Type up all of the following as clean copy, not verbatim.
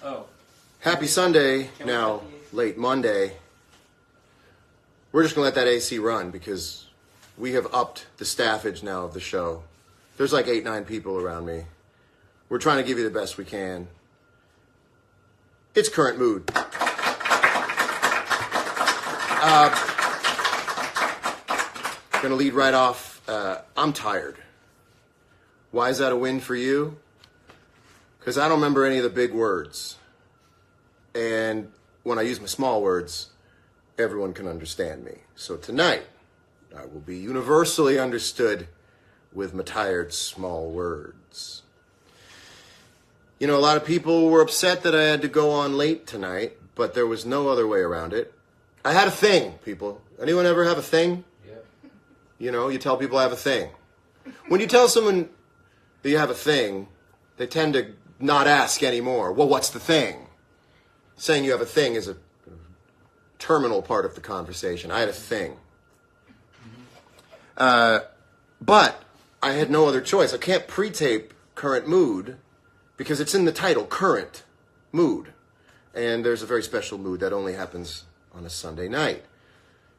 Oh. Happy Sunday, now late Monday. We're just going to let that AC run because we have upped the staffage now of the show. There's like 8, 9 people around me. We're trying to give you the best we can. It's current mood. Going to lead right off. I'm tired. Why is that a win for you? Because I don't remember any of the big words. And when I use my small words, everyone can understand me. So tonight, I will be universally understood with my tired small words. You know, a lot of people were upset that I had to go on late tonight, but there was no other way around it. I had a thing, people. Anyone ever have a thing? Yeah. You know, you tell people I have a thing. When you tell someone that you have a thing, they tend to not ask anymore. Well, what's the thing? Saying you have a thing is a terminal part of the conversation. I had a thing. But I had no other choice. I can't pre-tape current mood because it's in the title, current mood. And there's a very special mood that only happens on a Sunday night.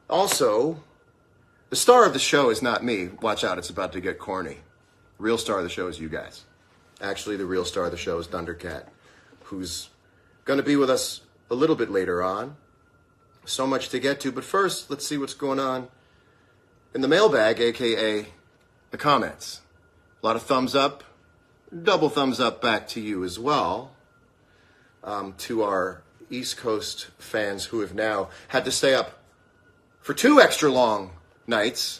Also, the star of the show is not me. Watch out, it's about to get corny. The real star of the show is you guys. Actually, the real star of the show is THUNDERCAT, who's going to be with us a little bit later on. So much to get to, but first, let's see what's going on in the mailbag, aka the comments. A lot of thumbs up, double thumbs up back to you as well. To our East Coast fans who have now had to stay up for 2 extra long nights.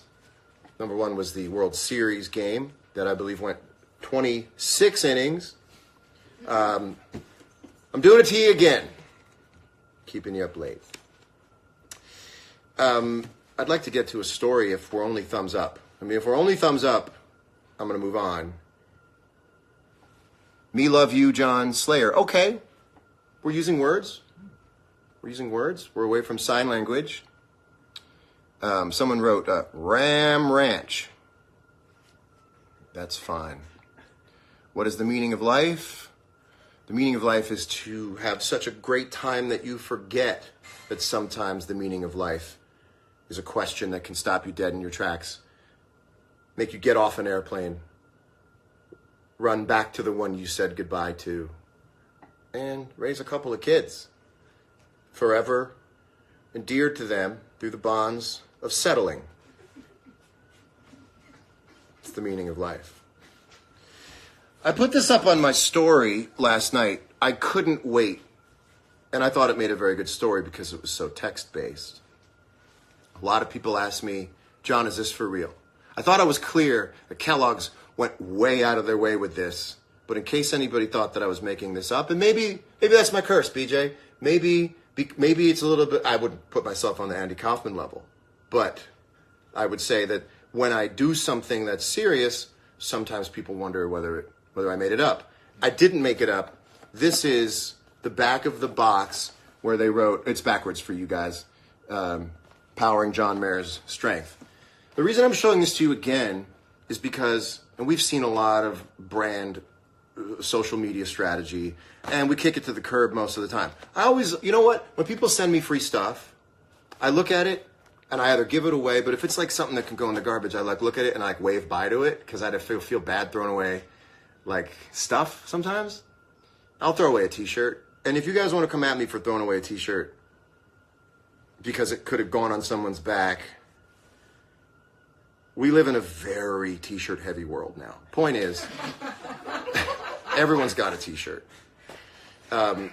Number one was the World Series game that I believe went 26 innings. I'm doing it to you again, keeping you up late. I'd like to get to a story if we're only thumbs up. I mean, if we're only thumbs up, I'm going to move on. Me love you, John Slayer. Okay, we're using words. We're using words. We're away from sign language. Someone wrote Ram Ranch. That's fine. What is the meaning of life? The meaning of life is to have such a great time that you forget that sometimes the meaning of life is a question that can stop you dead in your tracks, make you get off an airplane, run back to the one you said goodbye to, and raise a couple of kids, forever endeared to them through the bonds of settling. It's the meaning of life. I put this up on my story last night. I couldn't wait. And I thought it made a very good story because it was so text-based. A lot of people asked me, John, is this for real? I thought I was clear that Kellogg's went way out of their way with this. But in case anybody thought that I was making this up, and maybe that's my curse, BJ. Maybe it's a little bit, I would put myself on the Andy Kaufman level. But I would say that when I do something that's serious, sometimes people wonder whether I made it up. I didn't make it up. This is the back of the box where they wrote, it's backwards for you guys, Powering John Mayer's Strength. The reason I'm showing this to you again is because, and we've seen a lot of brand social media strategy, and we kick it to the curb most of the time. I always, you know what? When people send me free stuff, I look at it, and I either give it away, but if it's like something that can go in the garbage, I like look at it and I like wave bye to it, because I feel bad throwing away like stuff sometimes. I'll throw away a t-shirt. And if you guys want to come at me for throwing away a t-shirt because it could have gone on someone's back, we live in a very t-shirt heavy world now. Point is, everyone's got a t-shirt. But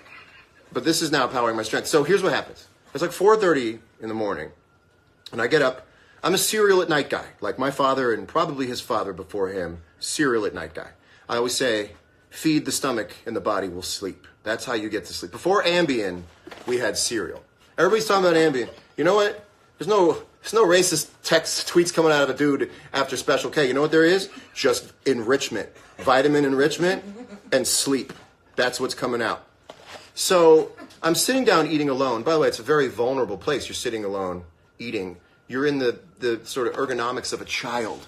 this is now Powering My Strength. So here's what happens. It's like 4:30 in the morning, and I get up. I'm a cereal at night guy, like my father and probably his father before him, cereal at night guy. I always say, feed the stomach and the body will sleep. That's how you get to sleep. Before Ambien, we had cereal. Everybody's talking about Ambien. You know what? There's no racist text tweets coming out of a dude after Special K. You know what there is? Just enrichment. Vitamin enrichment and sleep. That's what's coming out. So I'm sitting down eating alone. By the way, it's a very vulnerable place. You're sitting alone, eating. You're in the sort of ergonomics of a child.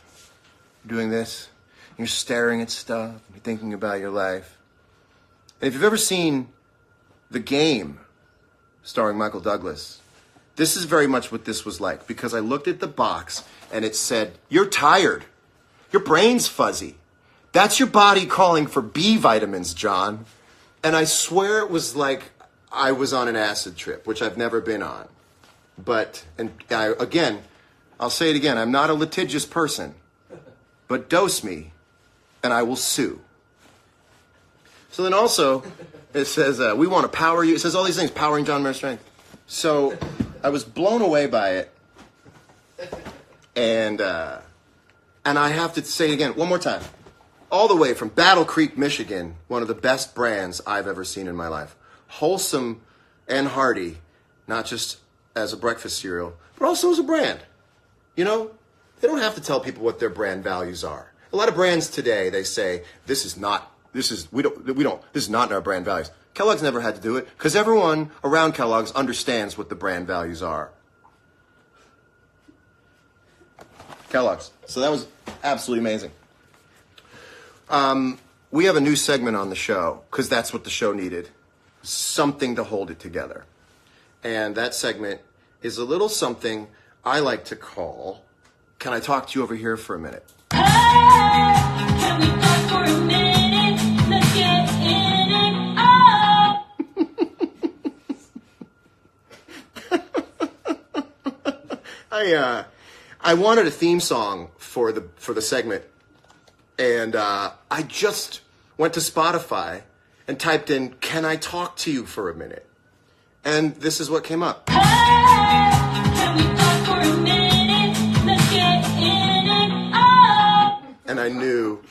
Doing this. You're staring at stuff. You're thinking about your life. And if you've ever seen The Game, starring Michael Douglas. This is very much what this was like, because I looked at the box and it said, "You're tired. Your brain's fuzzy. That's your body calling for B vitamins, John." And I swear it was like I was on an acid trip, which I've never been on. But, I'll say it again, I'm not a litigious person, but dose me and I will sue. So then also, it says, "We want to power you." It says all these things, powering John Mayer's strength. So I was blown away by it. And I have to say it again, one more time. All the way from Battle Creek, Michigan, one of the best brands I've ever seen in my life. Wholesome and hearty, not just as a breakfast cereal, but also as a brand. You know, they don't have to tell people what their brand values are. A lot of brands today, they say, this is not in our brand values. Kellogg's never had to do it because everyone around Kellogg's understands what the brand values are. Kellogg's. So that was absolutely amazing. We have a new segment on the show because that's what the show needed. Something to hold it together. And that segment is a little something I like to call, "Can I talk to you over here for a minute?" Hey, can we talk for a minute? Let's get in it up. I wanted a theme song for the segment, and I just went to Spotify and typed in, "Can I talk to you for a minute?" And this is what came up. Hey, can we talk for a minute? Let's get in it up. And I knew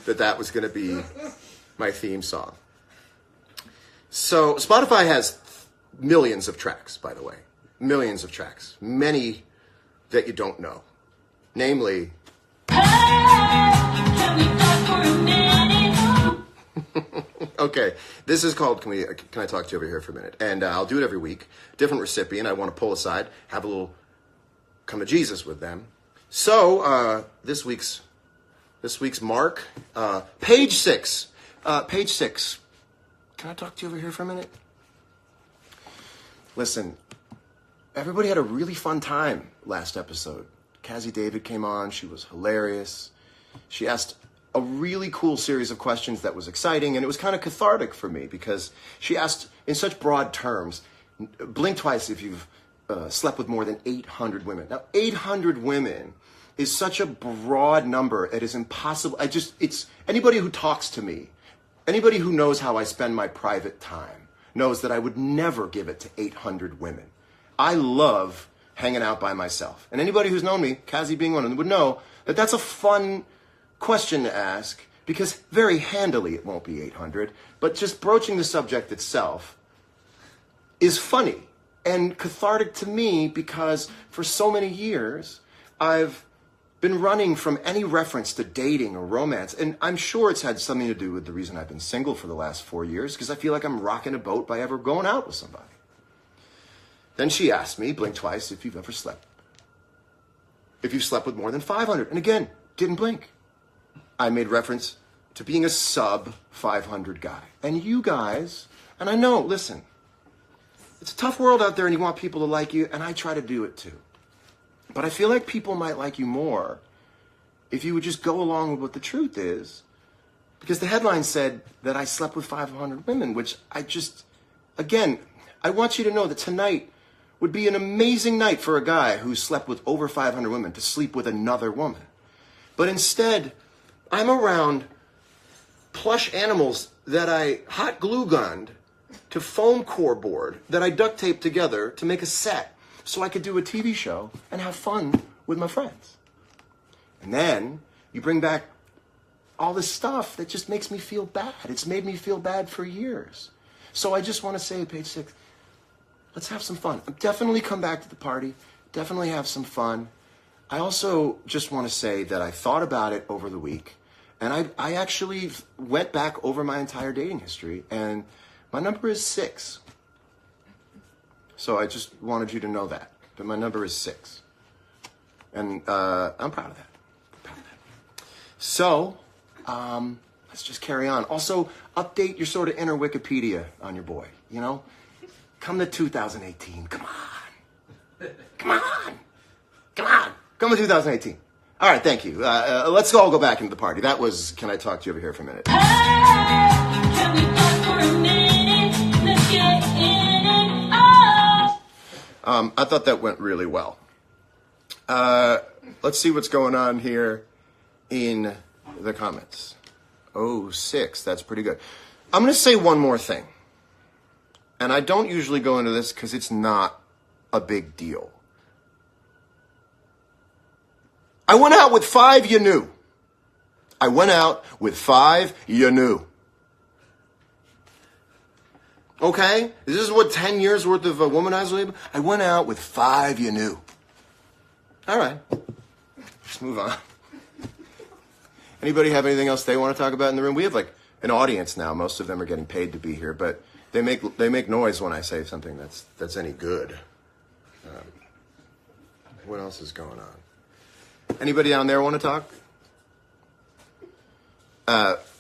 that was going to be my theme song. So Spotify has millions of tracks, by the way. Millions of tracks. Many that you don't know. Namely, Hey, can we talk for a minute? okay, this is called Can I Talk to You Over Here for a Minute? And I'll do it every week. Different recipient. I want to pull aside, have a little come to Jesus with them. So this week's mark, page 6. Page 6. Can I talk to you over here for a minute? Listen, everybody had a really fun time last episode. Cassie David came on. She was hilarious. She asked a really cool series of questions that was exciting, and it was kind of cathartic for me because she asked in such broad terms, blink twice if you've slept with more than 800 women. Now, 800 women is such a broad number, it is impossible. It's anybody who talks to me, anybody who knows how I spend my private time, knows that I would never give it to 800 women. I love hanging out by myself. And anybody who's known me, Cassie being one of them, would know that that's a fun question to ask, because very handily it won't be 800, but just broaching the subject itself is funny and cathartic to me, because for so many years I've been running from any reference to dating or romance, and I'm sure it's had something to do with the reason I've been single for the last 4 years, because I feel like I'm rocking a boat by ever going out with somebody. Then she asked me, blink twice, if you've slept with more than 500. And again, didn't blink. I made reference to being a sub 500 guy. And you guys, and I know, listen, it's a tough world out there and you want people to like you, and I try to do it too. But I feel like people might like you more if you would just go along with what the truth is. Because the headline said that I slept with 500 women, which again, I want you to know that tonight would be an amazing night for a guy who slept with over 500 women to sleep with another woman. But instead, I'm around plush animals that I hot glue gunned to foam core board that I duct taped together to make a set so I could do a TV show and have fun with my friends. And then you bring back all this stuff that just makes me feel bad. It's made me feel bad for years. So I just want to say, page 6, let's have some fun. Definitely come back to the party. Definitely have some fun. I also just want to say that I thought about it over the week, and I actually went back over my entire dating history, and my number is 6. So I just wanted you to know that my number is 6. And I'm proud of that. So, let's just carry on. Also, update your sort of inner Wikipedia on your boy, you know? Come to 2018. Come on. Come on. Come on. Come to 2018. All right, thank you. Let's all go back into the party. That was Can I Talk to You Over Here for a Minute? Hey, can we talk for a minute? Let's get in it. Oh. I thought that went really well. Let's see what's going on here in the comments. Oh, 6. That's pretty good. I'm going to say one more thing. And I don't usually go into this because it's not a big deal. I went out with 5 you knew. I went out with 5 you knew. Okay? This is what 10 years worth of womanizer labor? I went out with 5 you knew. All right. Let's move on. Anybody have anything else they want to talk about in the room? We have like an audience now. Most of them are getting paid to be here, but they make noise when I say something that's any good. What else is going on? Anybody down there want to talk?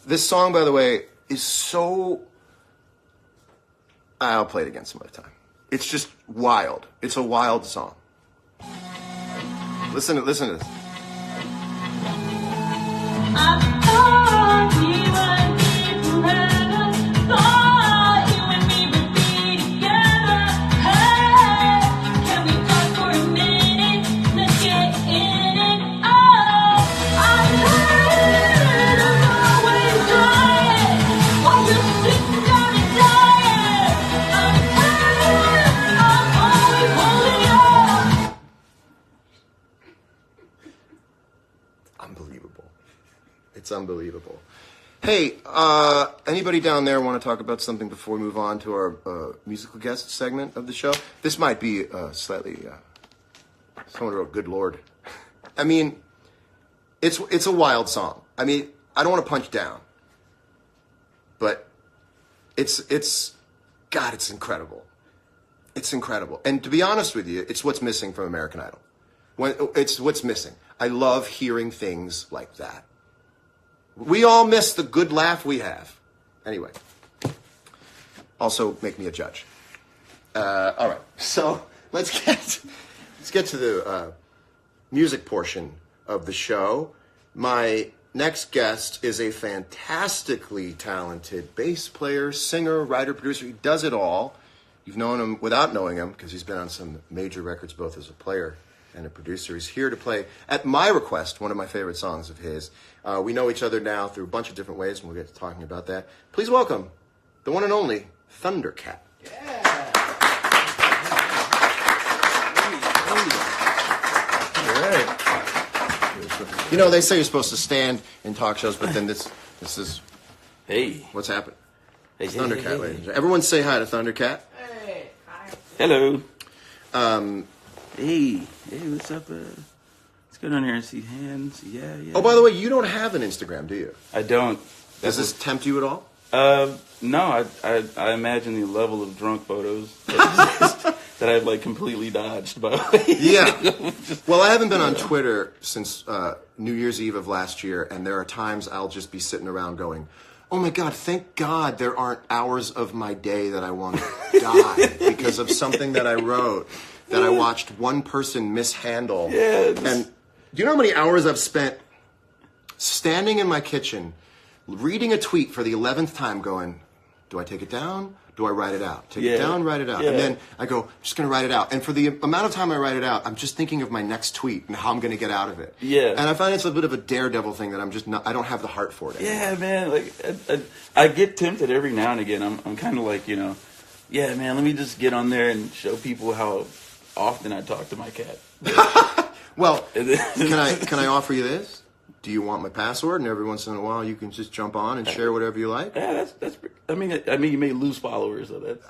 This song, by the way, is so... I'll play it again some other time. It's just wild. It's a wild song. Listen to this. I thought we would be forever. Thought you and me would be together. Hey, can we talk for a minute? Let's get in it. Oh, I'm tired of always trying while you're sitting down and dying. I'm tired of always holding on. Unbelievable. It's unbelievable. Hey, anybody down there want to talk about something before we move on to our musical guest segment of the show? This might be slightly... someone wrote, good Lord. I mean, it's a wild song. I mean, I don't want to punch down. But it's God, it's incredible. It's incredible. And to be honest with you, it's what's missing from American Idol. It's what's missing. I love hearing things like that. We all miss the good laugh we have. Anyway, also make me a judge. All right, so let's get to the music portion of the show. My next guest is a fantastically talented bass player, singer, writer, producer. He does it all. You've known him without knowing him because he's been on some major records both as a player and a producer. He's here to play, at my request, one of my favorite songs of his. We know each other now through a bunch of different ways, and we'll get to talking about that. Please welcome the one and only THUNDERCAT. All right. You know, they say you're supposed to stand in talk shows, but then this is... Hey. What's happened? Hey, It's THUNDERCAT, ladies and gentlemen. Everyone say hi to THUNDERCAT. Hello. Hey, what's up? Let's go down here and see hands. Yeah. Oh, by the way, you don't have an Instagram, do you? I don't. Does this tempt you at all? No. I imagine the level of drunk photos that I've like completely dodged. By the way. Yeah. Well, I haven't been on Twitter since New Year's Eve of last year, and there are times I'll just be sitting around going, oh my God, thank God there aren't hours of my day that I want to die because of something that I wrote that I watched one person mishandle. Yeah. And do you know how many hours I've spent standing in my kitchen, reading a tweet for the 11th time going, do I take it down? Do I write it out? Take it down, write it out. Yeah. And then I go, I'm just going to write it out. And for the amount of time I write it out, I'm just thinking of my next tweet and how I'm going to get out of it. Yeah. And I find it's a bit of a daredevil thing that I'm just not, I don't have the heart for it anymore. Yeah, man. Like I get tempted every now and again. I'm kind of like, yeah, man. Let me just get on there and show people how often I talk to my cat. Well, can I offer you this? Do you want my password? And every once in a while, you can just jump on and share whatever you like. Yeah, that's. I mean, you may lose followers, so that's.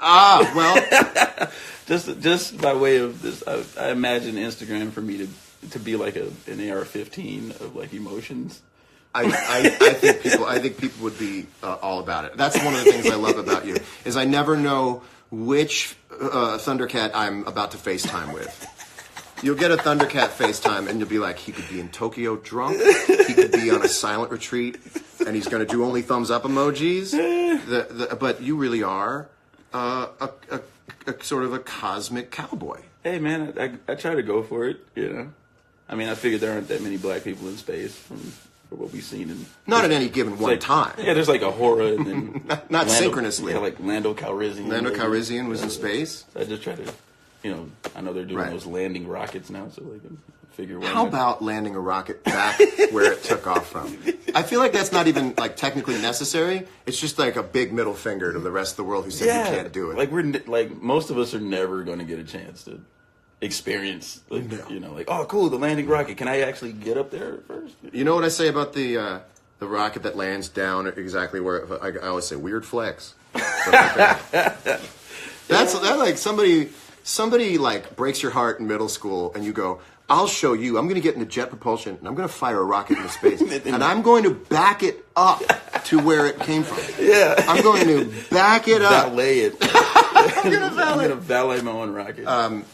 Well, just by way of this, I imagine Instagram for me to be like an AR-15 of like emotions. I think people would be all about it. That's one of the things I love about you is I never know which THUNDERCAT I'm about to FaceTime with. You'll get a THUNDERCAT FaceTime and you'll be like, he could be in Tokyo drunk, he could be on a silent retreat and he's going to do only thumbs up emojis. But you really are a sort of a cosmic cowboy. Hey, man, I try to go for it, you know. I mean, I figured there aren't that many black people in space from what we've seen. Not at any given one time. Yeah, there's like Ahura and then... not synchronously. Yeah, like Lando Calrissian. Lando Calrissian was in space. So I just try to, you know, I know they're doing those landing rockets now, so like figure... How about landing a rocket back where it took off from? I feel like that's not even like technically necessary. It's just like a big middle finger to the rest of the world who said you can't do it. Like most of us are never going to get a chance to experience, you know, like, oh, cool, the landing rocket. Can I actually get up there first? You know what I say about the rocket that lands down exactly where I always say weird flex. That's like somebody like breaks your heart in middle school, and you go, I'll show you. I'm going to get into jet propulsion, and I'm going to fire a rocket into space, and I'm going to back it up to where it came from. Yeah, I'm going to back it up. Valet it. I'm going to valet my own rocket.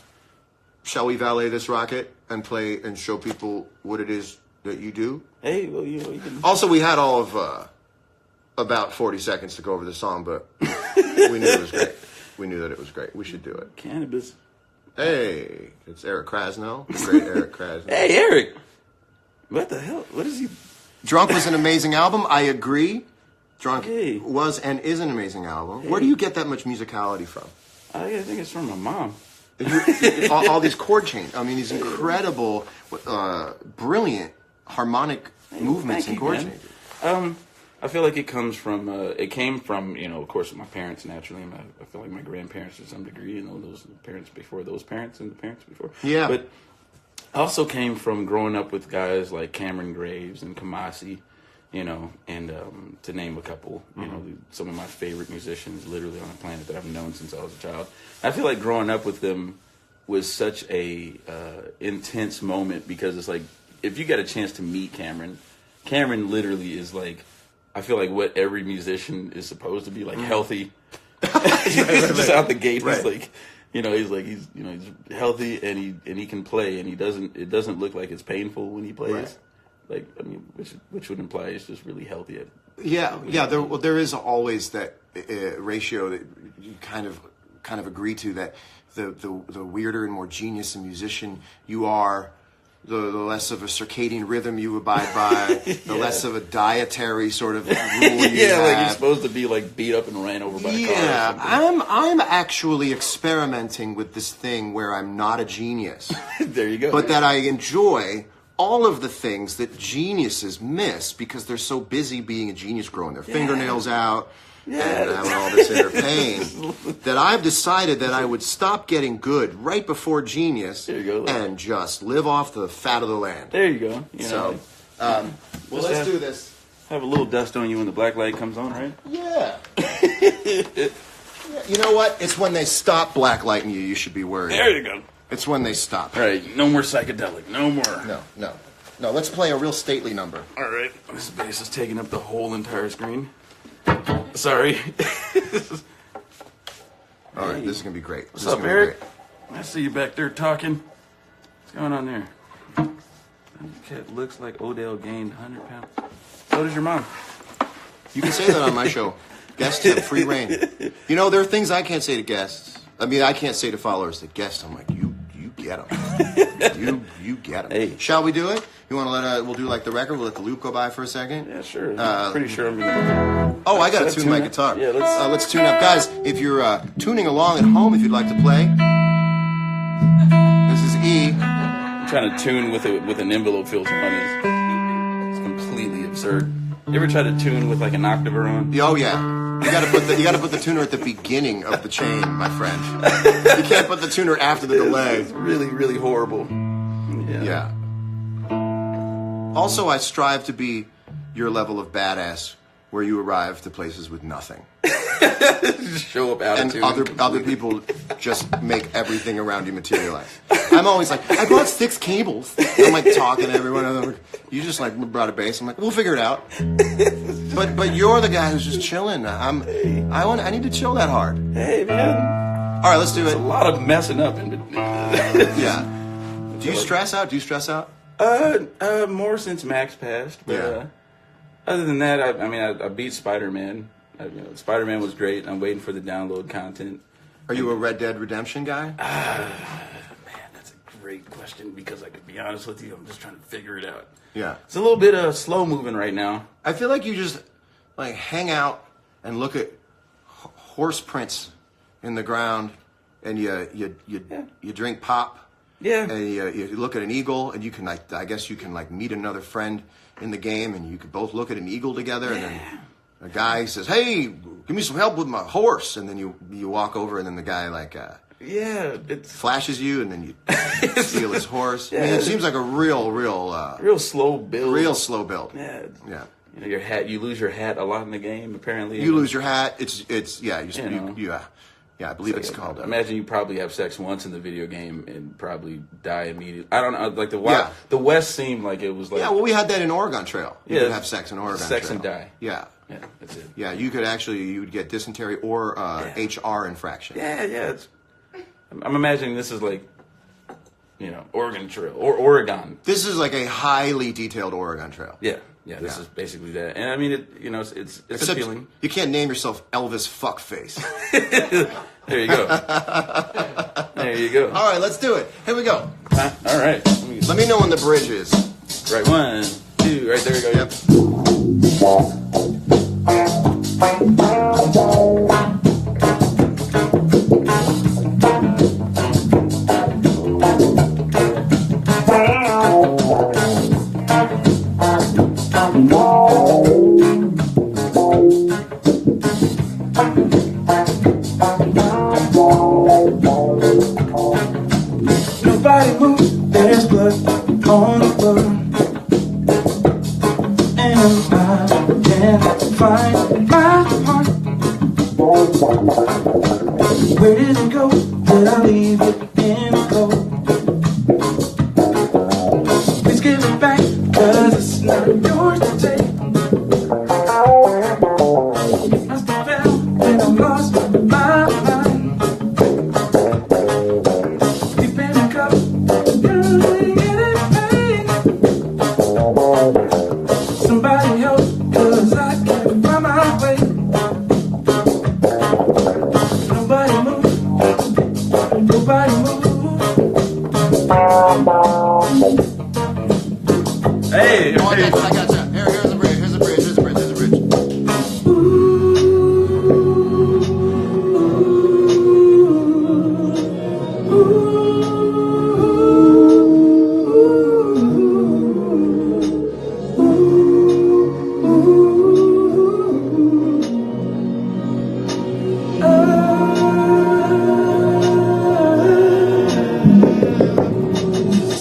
Shall we valet this rocket and play and show people what it is that you do? Hey, well, you know, you can... Also, we had all of about 40 seconds to go over the song, but we knew it was great. We knew that it was great. We should do it. Cannabis. Hey, it's Eric Krasno, the great Eric Krasno. Hey, Eric. What the hell? What is he? Drunk was an amazing album. I agree. Drunk was and is an amazing album. Hey. Where do you get that much musicality from? I think it's from my mom. all these chord changes. I mean, these incredible, brilliant harmonic movements and chord changes. I feel like it came from, you know, of course, my parents naturally. And I feel like my grandparents to some degree, you know, those parents before those parents and the parents before. Yeah. But also came from growing up with guys like Cameron Graves and Kamasi, you know, and to name a couple, you know, some of my favorite musicians literally on the planet that I've known since I was a child. I feel like growing up with them was such a intense moment because it's like, if you get a chance to meet Cameron literally is like, I feel like what every musician is supposed to be, like healthy. Just out the gate, he's like, you know, he's healthy and he can play and it doesn't look like it's painful when he plays. Right. Like, I mean, which would imply he's just really healthy. There is always that ratio that you kind of agree to, that the weirder and more genius a musician you are, the less of a circadian rhythm you abide by, the less of a dietary sort of rule you have. Like you're supposed to be like beat up and ran over by a car. Yeah, I'm actually experimenting with this thing where I'm not a genius. There you go. But that I enjoy all of the things that geniuses miss because they're so busy being a genius, growing their fingernails out, and having all this inner pain, that I've decided that I would stop getting good right before genius and just live off the fat of the land. There you go. You know, well, let's do this. Have a little dust on you when the black light comes on, right? Yeah. You know what? It's when they stop blacklighting you should be worried. There you go. It's when they stop. All right, no more psychedelic. No more. No, let's play a real stately number. All right. This bass is taking up the whole entire screen. Sorry. All right, this is going to be great. What's up, Eric? I see you back there talking. What's going on there? Cat looks like Odell gained 100 pounds. So does your mom. You can say that on my show. Guests have free reign. You know, there are things I can't say to guests. I mean, I can't say to followers that guests. I'm like, you get them. you get them. Hey. Shall we do it? You want to we'll do like the record? We'll let the loop go by for a second? Yeah, sure. Pretty sure I'm going to... Oh, I got to tune my guitar. Yeah, let's tune up. Guys, if you're tuning along at home, if you'd like to play, this is E. I'm trying to tune with an envelope filter on it. It's completely absurd. You ever try to tune with like an octave on? Oh, yeah. You got to put the tuner at the beginning of the chain, my friend. You can't put the tuner after the delay. It's really, really horrible. Yeah. Also, I strive to be your level of badass, where you arrive to places with nothing. Just show up out of tune. And other people just make everything around you materialize. I'm always like, I brought 6 cables. I'm like talking to everyone. You just like brought a bass. I'm like, we'll figure it out. But you're the guy who's just chilling. I need to chill that hard. Hey, man. All right, let's do it. A lot of messing up. Yeah. Do you stress out? More since Max passed. But, Other than that, I beat Spider-Man. Spider-Man was great. I'm waiting for the download content. Are you a Red Dead Redemption guy? Man, that's a great question because I could be honest with you, I'm just trying to figure it out. Yeah. It's a little bit slow moving right now. I feel like you just like hang out and look at horse prints in the ground, and you drink pop. Yeah. And you look at an eagle, and you can I guess you can meet another friend in the game, and you could both look at an eagle together, and then a guy says, "Hey, give me some help with my horse," and then you walk over, and then the guy it's flashes you, and then you steal his horse. Yeah. I mean, it seems like a real slow build. Real slow build. Yeah. Yeah. Your hat, you lose your hat a lot in the game. Apparently, you lose your hat. It's I believe it's called. Imagine you probably have sex once in the video game and probably die immediately. I don't know. Like the West seemed like it was like. Yeah, well, we had that in Oregon Trail. You could have sex in Oregon Trail. Sex and die. Yeah. Yeah, that's it. Yeah, you would get dysentery or HR infraction. Yeah. I'm imagining this is like, Oregon Trail or Oregon. This is like a highly detailed Oregon Trail. Yeah. This is basically that, and I mean, it's Except appealing. You can't name yourself Elvis Fuckface. There you go. There you go. All right, let's do it. Here we go. All right. Let me know when the bridge is. Right, 1, 2. Right there we go. Yep. Nobody moves, there's blood on the floor, and I can't find my heart. Where did it go? Did I leave it in the cold? Please give it back, 'cause it's not yours to take. I still fell when I lost my mind. Deep in the cup, you're getting paid. Somebody help, 'cause I can't find my way. Nobody move, nobody move. Hey, Oh, I gotcha. Here's a bridge. Here's a bridge.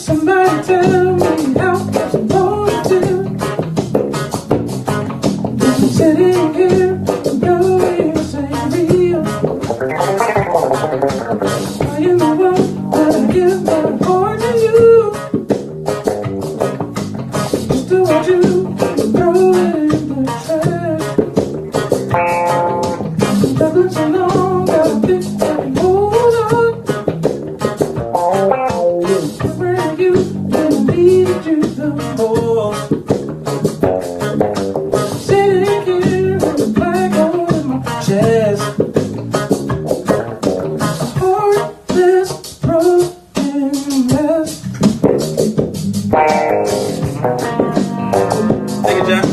Somebody tell me how I'm supposed to. Sitting here, knowing this ain't real. Why in the world would I give my heart to you? Still want you to throw it in the trash. Never so long, gotta think I can hold on. Where you when I needed you the most. Sitting here with a black hole in my chest. A heartless, broken mess. Thank you, John.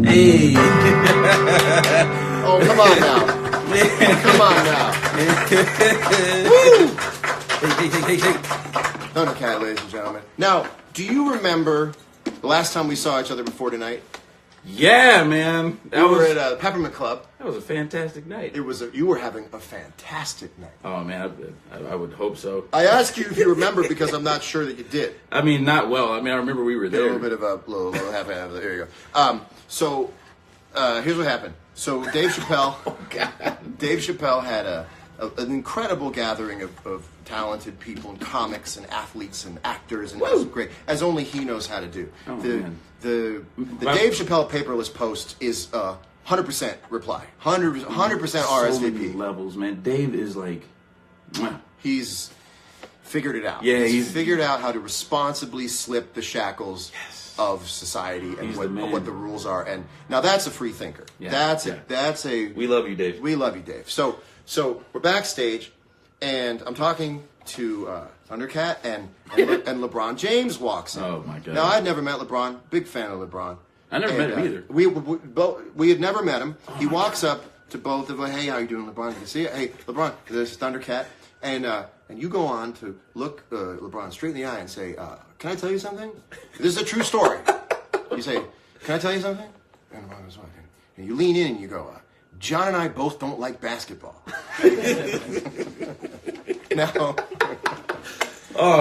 Hey. Oh, come on now. Come on now. Hey. Thundercat, ladies and gentlemen. Now, do you remember the last time we saw each other before tonight? Yeah, man. We were at the Peppermint Club. That was a fantastic night. You were having a fantastic night. Oh, man, I would hope so. I ask you if you remember because I'm not sure that you did. I mean, not well. I mean, I remember we were A there. little bit of a little half. There you go. So here's what happened. So Dave Chappelle. Oh, God. Dave Chappelle had an incredible gathering of talented people and comics and athletes and actors, and it was great, as only he knows how to do. Oh, the man. the Dave Chappelle paperless post is 100% reply, 100% RSVP. So many levels, man. Dave is like, mwah. He's figured it out. Yeah, he's figured out how to responsibly slip the shackles of society and He's what the rules are. And now that's a free thinker. Yeah. That's a We love you, Dave. we love you, Dave. So we're backstage, and I'm talking to Thundercat, and LeBron James walks in. Oh, my God. Now, I'd never met LeBron. Big fan of LeBron. I never met him either. We had never met him. He walks up to both of us. Hey, how you doing, LeBron? Good to see you. Hey, LeBron, this is Thundercat. And you go on to look LeBron straight in the eye and say, can I tell you something? This is a true story. You say, can I tell you something? And LeBron goes, what? And you lean in and you go, John and I both don't like basketball. Now,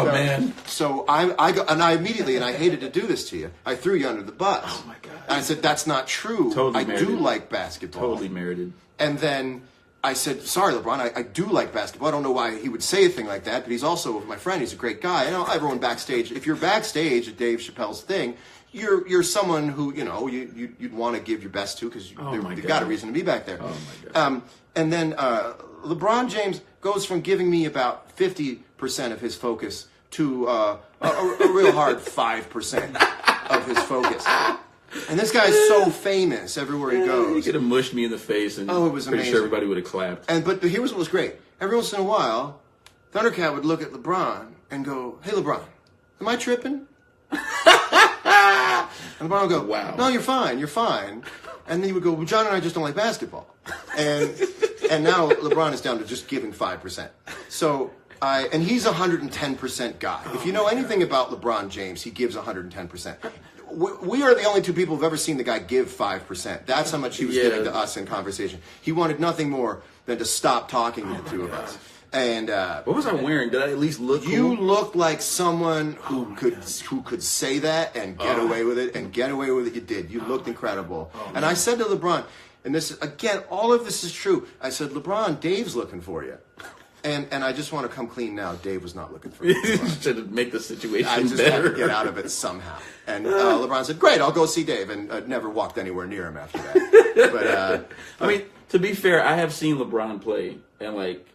man. So I go, and I immediately, and I hated to do this to you, I threw you under the bus. Oh, my God. And I said, that's not true. Totally I merited. do like basketball. Totally merited. And then I said, sorry, LeBron, I do like basketball. I don't know why he would say a thing like that, but he's also my friend. He's a great guy. You know, everyone backstage, if you're backstage at Dave Chappelle's thing, you're someone who, you know, you'd want to give your best to because you've got a reason to be back there. Oh, my God. And then LeBron James goes from giving me about 50% of his focus to a real hard 5% of his focus. And this guy's so famous everywhere he goes. He could have mushed me in the face, and it was pretty amazing. sure everybody would have clapped. But here's what was great. Every once in a while, Thundercat would look at LeBron and go, hey, LeBron, am I tripping? And LeBron would go, Wow. No, you're fine. And then he would go, well, John and I just don't like basketball. And now LeBron is down to just giving 5%. So and he's a 110% guy. If you know anything about LeBron James, he gives 110%. We are the only two people who've ever seen the guy give 5%. That's how much he was giving to us in conversation. He wanted nothing more than to stop talking to the two of us. And What was I wearing? Did I at least look cool? you looked like someone who could say that and get away with it, and get away with it. You did. You looked incredible. And I said to LeBron, and this is, again, all of this is true. I said, LeBron, Dave's looking for you. And I just want to come clean now. Dave was not looking for me. To make the situation I just better. had to get out of it somehow. And LeBron said, great, I'll go see Dave. And never walked anywhere near him after that. But I mean, to be fair, I have seen LeBron play, and like,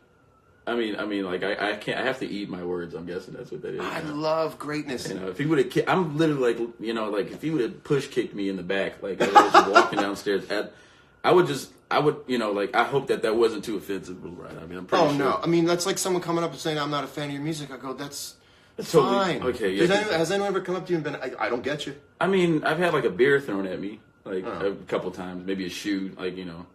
I mean, like I can't. I have to eat my words. I'm guessing that's what that is. I love greatness. You know, if he would have, I'm literally like, you know, like if he would have push kicked me in the back, like as I was walking downstairs, I would, you know, like I hope that wasn't too offensive, right? I mean, I'm pretty sure. No, I mean that's like someone coming up and saying I'm not a fan of your music. I go, that's totally fine. okay. Yeah. Has anyone ever come up to you and been, I don't get you? I mean, I've had like a beer thrown at me, like a couple times, maybe a shoe, like, you know,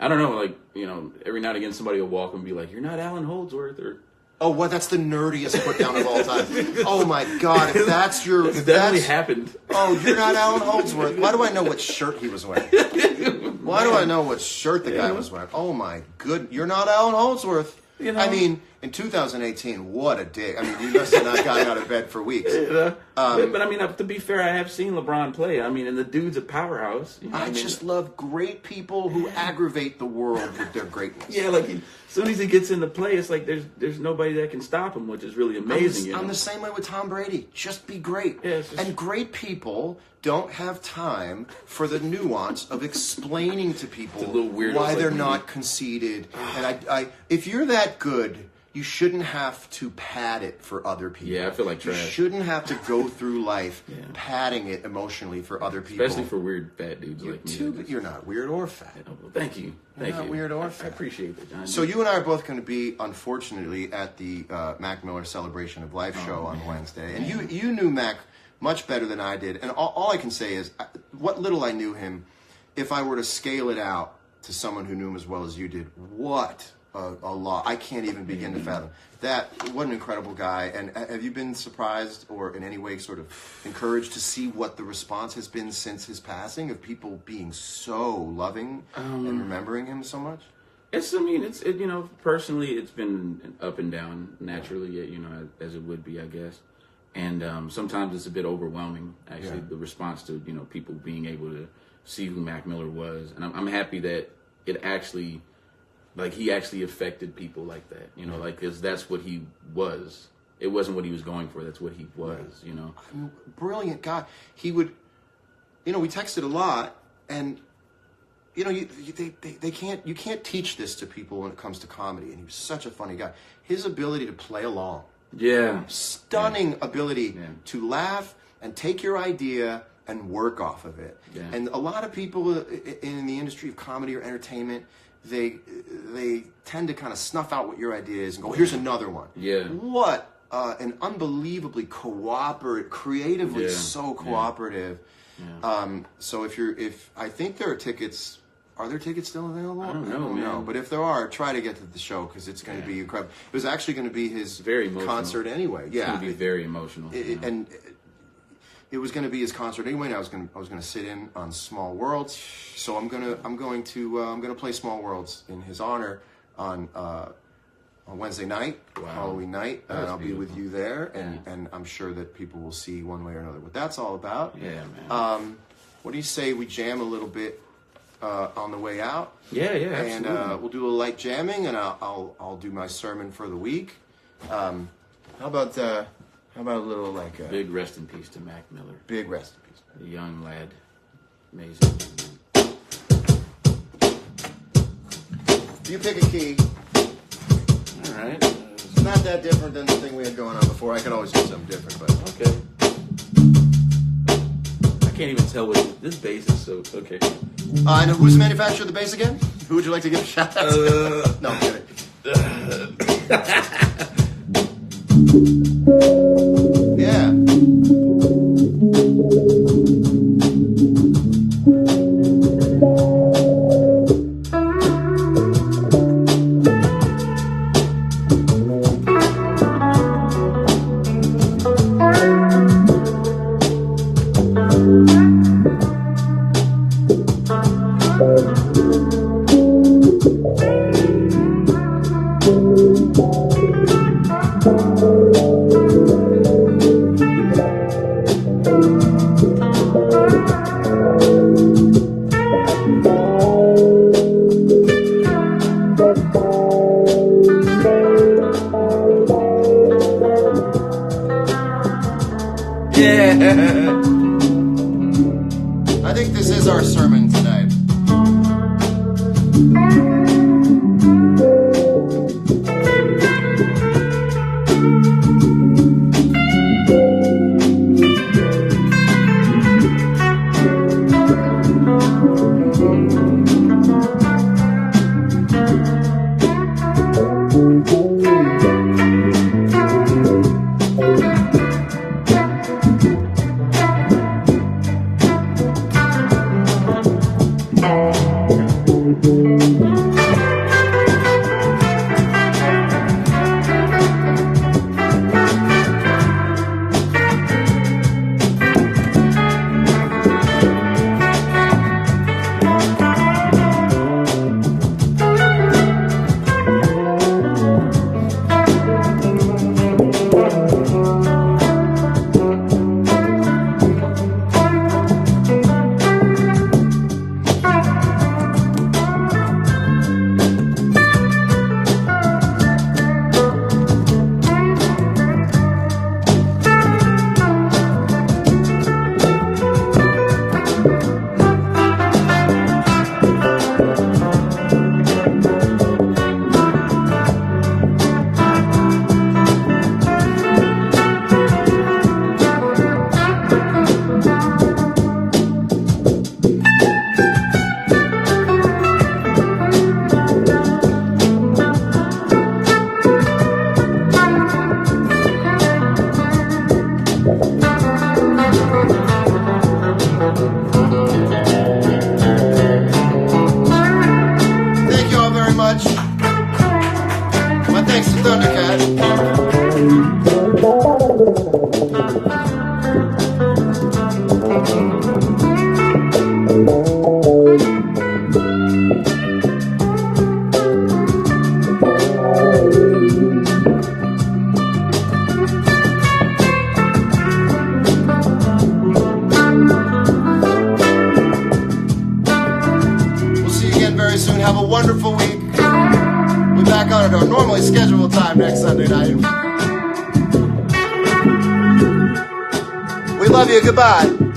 I don't know, like, you know, every now and again somebody will walk and be like, "You're not Alan Holdsworth," or Oh, what? That's the nerdiest put down of all time. Oh my God! If that's your, it's if definitely that's, happened. Oh, you're not Alan Holdsworth. Why do I know what shirt he was wearing? Why do I know what shirt the guy was wearing? Oh my good, you're not Alan Holdsworth. You know? I mean, in 2018, what a day. I mean, you must have not gotten out of bed for weeks. But I mean, to be fair, I have seen LeBron play. I mean, and the dude's a powerhouse. You know I just love great people who aggravate the world with their greatness. Yeah, like as soon as he gets into play, it's like there's nobody that can stop him, which is really amazing. I'm the same way with Tom Brady. Just be great. Yeah, and great people don't have time for the nuance of explaining to people why they're not conceited. And I, if you're that good, you shouldn't have to pad it for other people. Yeah, I feel like trash. You shouldn't have to go through life padding it emotionally for other people. Especially for weird fat dudes like me. But you're not weird or fat. Oh, well, thank you. Thank You're you. not weird or fat. I appreciate that, John. So you and I are both going to be, unfortunately, at the Mac Miller Celebration of Life show on Wednesday. And you knew Mac much better than I did. And all I can say is, what little I knew him, if I were to scale it out to someone who knew him as well as you did, what a lot. I can't even begin to fathom. What an incredible guy. And have you been surprised or in any way sort of encouraged to see what the response has been since his passing, of people being so loving and remembering him so much? You know, personally, it's been up and down naturally, you know, as it would be, I guess. And sometimes it's a bit overwhelming, actually, the response to, you know, people being able to see who Mac Miller was. And I'm happy that it actually, like, he actually affected people like that, you know, like, because that's what he was. It wasn't what he was going for. That's what he was, you know. Brilliant guy. He would, you know, we texted a lot, and, you know, you can't teach this to people when it comes to comedy, and he was such a funny guy. His ability to play along. Yeah. Stunning ability to laugh and take your idea and work off of it. Yeah. And a lot of people in the industry of comedy or entertainment, they tend to kind of snuff out what your idea is and go, here's another one. Yeah. What an unbelievably creatively so cooperative. Yeah. So if I think there are tickets. Are there tickets still available? I don't know. But if there are, try to get to the show because it's going to be incredible. It was actually going to be his concert anyway. It's going to be very emotional. And it was going to be his concert anyway. And I was going to sit in on Small Worlds. So I'm going to play Small Worlds in his honor on Wednesday night, Halloween night, and I'll be with you there. And I'm sure that people will see one way or another what that's all about. Yeah, man. What do you say we jam a little bit? On the way out, absolutely. And we'll do a light jamming, and I'll do my sermon for the week. How about a little like big rest in peace to Mac Miller. Big rest in peace, a young lad, amazing. You pick a key. All right, it's not that different than the thing we had going on before. I could always do something different, but okay. I can't even tell what this bass is. So okay. I know who's the manufacturer of the bass again? Who would you like to give a shout out to? No, I'm kidding. Yeah. My thanks to Thundercat. We'll see you again very soon. Have a wonderful week. We'll be back on at our normally scheduled time next Sunday night. We love you. Goodbye.